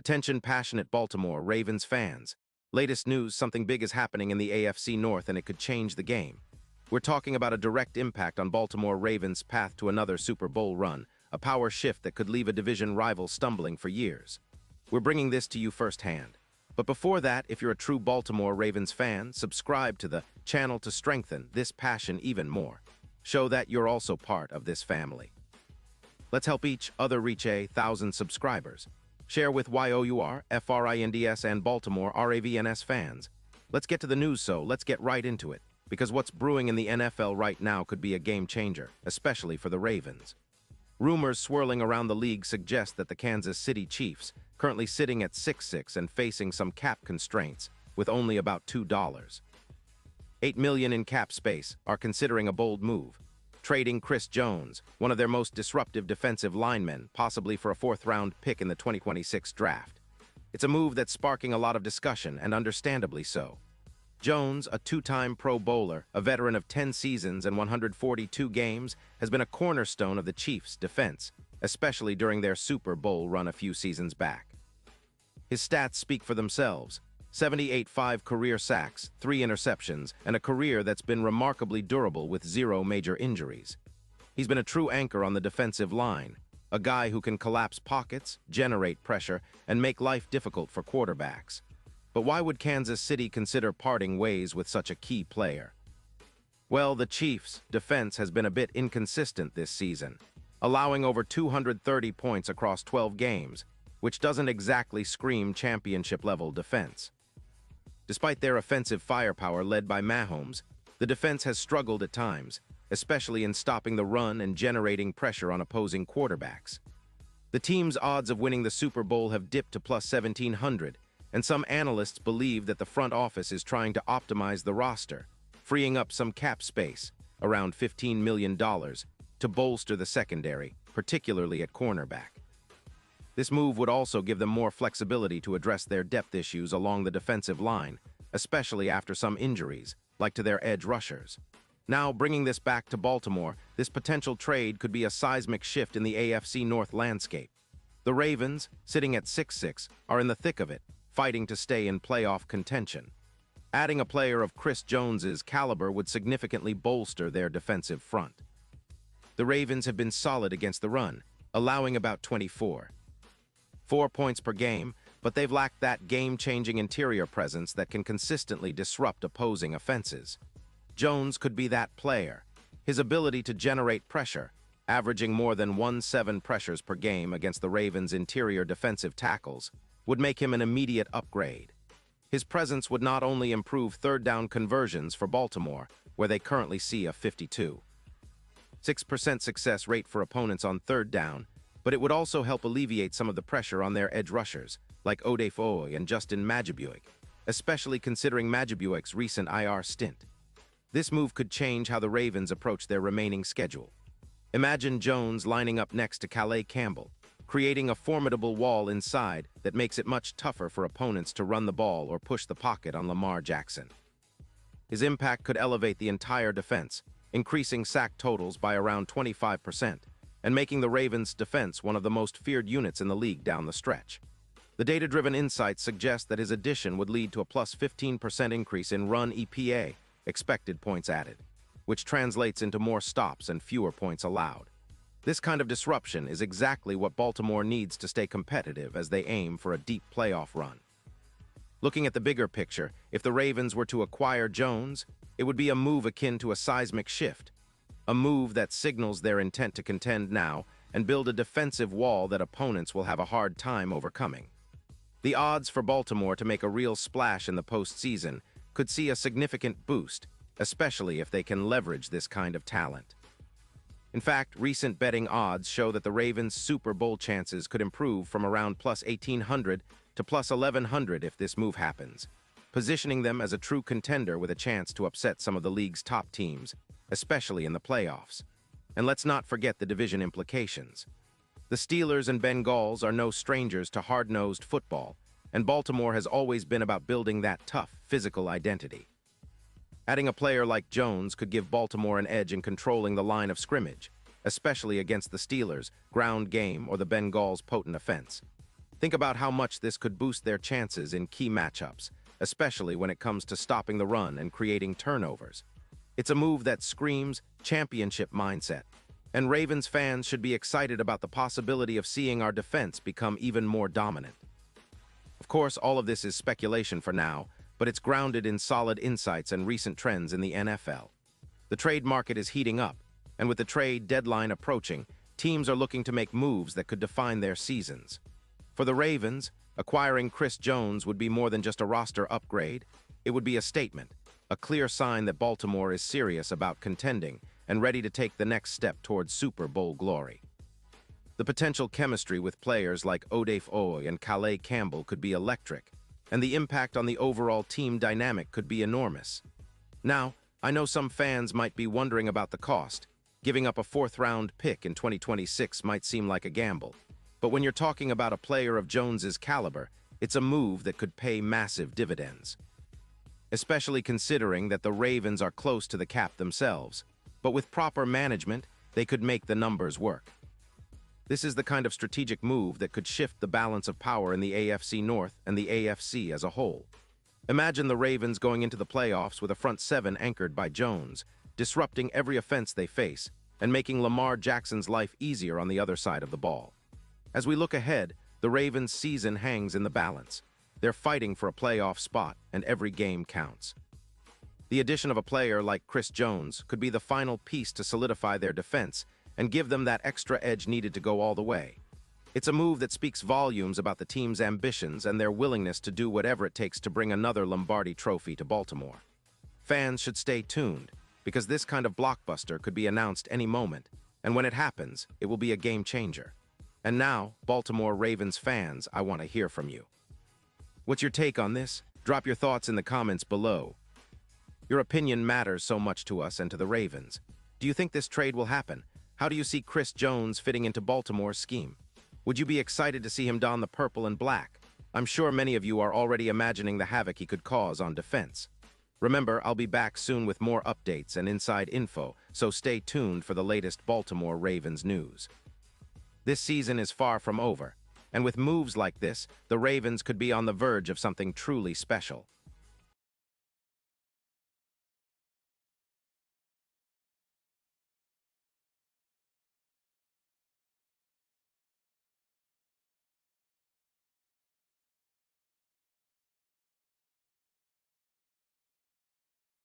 Attention passionate Baltimore Ravens fans. Latest news, something big is happening in the AFC North and it could change the game. We're talking about a direct impact on Baltimore Ravens' path to another Super Bowl run, a power shift that could leave a division rival stumbling for years. We're bringing this to you firsthand. But before that, if you're a true Baltimore Ravens fan, subscribe to the channel to strengthen this passion even more. Show that you're also part of this family. Let's help each other reach 1,000 subscribers. Share with YOUR, FRINDS, and Baltimore RAVENS fans. Let's get to the news, so let's get right into it, because what's brewing in the NFL right now could be a game changer, especially for the Ravens. Rumors swirling around the league suggest that the Kansas City Chiefs, currently sitting at 6-6 and facing some cap constraints, with only about $2. $8 million in cap space, are considering a bold move, trading Chris Jones, one of their most disruptive defensive linemen, possibly for a fourth-round pick in the 2026 draft. It's a move that's sparking a lot of discussion, and understandably so. Jones, a two-time Pro Bowler, a veteran of 10 seasons and 142 games, has been a cornerstone of the Chiefs' defense, especially during their Super Bowl run a few seasons back. His stats speak for themselves: 78.5 career sacks, 3 interceptions, and a career that's been remarkably durable with 0 major injuries. He's been a true anchor on the defensive line, a guy who can collapse pockets, generate pressure, and make life difficult for quarterbacks. But why would Kansas City consider parting ways with such a key player? Well, the Chiefs' defense has been a bit inconsistent this season, allowing over 230 points across 12 games, which doesn't exactly scream championship-level defense. Despite their offensive firepower led by Mahomes, the defense has struggled at times, especially in stopping the run and generating pressure on opposing quarterbacks. The team's odds of winning the Super Bowl have dipped to plus 1,700, and some analysts believe that the front office is trying to optimize the roster, freeing up some cap space, around $15 million, to bolster the secondary, particularly at cornerback. This move would also give them more flexibility to address their depth issues along the defensive line, especially after some injuries, like to their edge rushers. Now, bringing this back to Baltimore, this potential trade could be a seismic shift in the AFC North landscape. The Ravens, sitting at 6-6, are in the thick of it, fighting to stay in playoff contention. Adding a player of Chris Jones's caliber would significantly bolster their defensive front. The Ravens have been solid against the run, allowing about 4 points per game, but they've lacked that game-changing interior presence that can consistently disrupt opposing offenses. Jones could be that player. His ability to generate pressure, averaging more than 1.7 pressures per game against the Ravens' interior defensive tackles, would make him an immediate upgrade. His presence would not only improve third-down conversions for Baltimore, where they currently see a 52.6% success rate for opponents on third down, but it would also help alleviate some of the pressure on their edge rushers, like Odafe and Justin Madubuike, especially considering Madubuike's recent IR stint. This move could change how the Ravens approach their remaining schedule. Imagine Jones lining up next to Calais Campbell, creating a formidable wall inside that makes it much tougher for opponents to run the ball or push the pocket on Lamar Jackson. His impact could elevate the entire defense, increasing sack totals by around 25%, and making the Ravens' defense one of the most feared units in the league down the stretch. The data-driven insights suggest that his addition would lead to a plus 15% increase in run EPA, expected points added, which translates into more stops and fewer points allowed. This kind of disruption is exactly what Baltimore needs to stay competitive as they aim for a deep playoff run. Looking at the bigger picture, if the Ravens were to acquire Jones, it would be a move akin to a seismic shift, a move that signals their intent to contend now and build a defensive wall that opponents will have a hard time overcoming. The odds for Baltimore to make a real splash in the postseason could see a significant boost, especially if they can leverage this kind of talent. In fact, recent betting odds show that the Ravens' Super Bowl chances could improve from around plus 1,800 to plus 1,100 if this move happens, positioning them as a true contender with a chance to upset some of the league's top teams, especially in the playoffs. And let's not forget the division implications. The Steelers and Bengals are no strangers to hard-nosed football, and Baltimore has always been about building that tough, physical identity. Adding a player like Jones could give Baltimore an edge in controlling the line of scrimmage, especially against the Steelers' ground game or the Bengals' potent offense. Think about how much this could boost their chances in key matchups, especially when it comes to stopping the run and creating turnovers. It's a move that screams championship mindset, and Ravens fans should be excited about the possibility of seeing our defense become even more dominant. Of course, all of this is speculation for now, but it's grounded in solid insights and recent trends in the NFL. The trade market is heating up, and with the trade deadline approaching, teams are looking to make moves that could define their seasons. For the Ravens, acquiring Chris Jones would be more than just a roster upgrade. It would be a statement, a clear sign that Baltimore is serious about contending and ready to take the next step towards Super Bowl glory. The potential chemistry with players like Odafe Oye and Calais Campbell could be electric, and the impact on the overall team dynamic could be enormous. Now, I know some fans might be wondering about the cost. Giving up a fourth-round pick in 2026 might seem like a gamble. But when you're talking about a player of Jones's caliber, it's a move that could pay massive dividends. Especially considering that the Ravens are close to the cap themselves. But with proper management, they could make the numbers work. This is the kind of strategic move that could shift the balance of power in the AFC North and the AFC as a whole. Imagine the Ravens going into the playoffs with a front seven anchored by Jones, disrupting every offense they face, and making Lamar Jackson's life easier on the other side of the ball. As we look ahead, the Ravens' season hangs in the balance. They're fighting for a playoff spot, and every game counts. The addition of a player like Chris Jones could be the final piece to solidify their defense and give them that extra edge needed to go all the way. It's a move that speaks volumes about the team's ambitions and their willingness to do whatever it takes to bring another Lombardi trophy to Baltimore. Fans should stay tuned, because this kind of blockbuster could be announced any moment, and when it happens, it will be a game changer. And now, Baltimore Ravens fans, I want to hear from you. What's your take on this? Drop your thoughts in the comments below. Your opinion matters so much to us and to the Ravens. Do you think this trade will happen? How do you see Chris Jones fitting into Baltimore's scheme? Would you be excited to see him don the purple and black? I'm sure many of you are already imagining the havoc he could cause on defense. Remember, I'll be back soon with more updates and inside info, so stay tuned for the latest Baltimore Ravens news. This season is far from over, and with moves like this, the Ravens could be on the verge of something truly special.